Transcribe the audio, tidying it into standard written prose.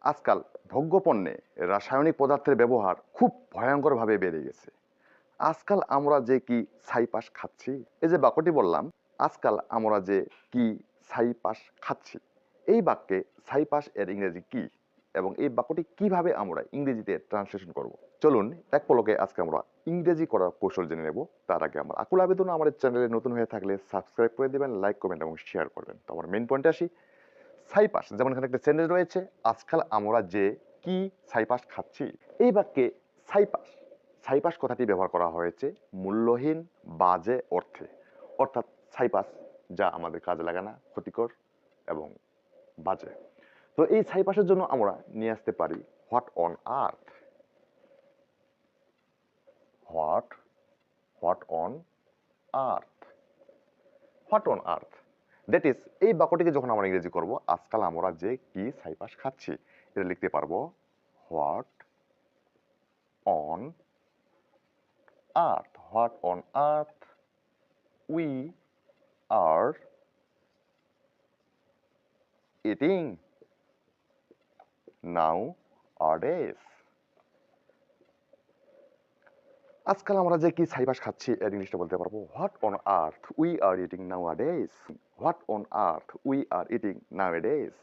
আজকাল ভোগ্যপণ্যে রাসায়নিক পদার্থের ব্যবহার খুব ভয়ঙ্করভাবে বেড়ে গেছে। আজকাল আমরা যে কি ছাইপাশ খাচ্ছি, এই যে বাক্যটি বললাম, আজকাল আমরা যে কি ছাইপাশ খাচ্ছি, এই বাক্যে ছাইপাশ এর ইংরেজি কি এবং এই বাক্যটি কিভাবে আমরা ইংরেজিতে ট্রান্সলেশন করব। চলুন এক পলকে আজকে আমরা ইংরেজি করার কৌশল জেনে নেব। তার আগে আমার আকুল আবেদন, আমাদের চ্যানেলে নতুন হয়ে থাকলে সাবস্ক্রাইব করে দেবেন, লাইক কমেন্ট এবং শেয়ার করবেন। তো আমার মেইন পয়েন্টে আসি। ছাইপাশ, যেমন এখানে একটা সেন্টেন্স রয়েছে, আজকাল আমরা যে কি ছাইপাশ খাচ্ছি, এই বাক্যে ছাইপাশ ছাইপাশ কথাটি ব্যবহার করা হয়েছে মূল্যহীন, বাজে অর্থে। অর্থাৎ ছাইপাশ যা আমাদের কাজে লাগে না, ক্ষতিকর এবং বাজে। তো এই ছাইপাশের জন্য আমরা নিয়ে আসতে পারি what on earth. What what on earth what on earth that is, এই বাক্যটিকে যখন আমরা ইংরেজি করব, আজকাল আমরা যে কি ছাইপাশ খাচ্ছি, এটা লিখতে পারবো what on earth. What on earth we are eating nowadays. আজকাল আমরা যে কি ছাইপাশ খাচ্ছি এর ইংলিশটা বলতে পারবো what on earth we are eating nowadays. What on earth we are eating now এডেজ।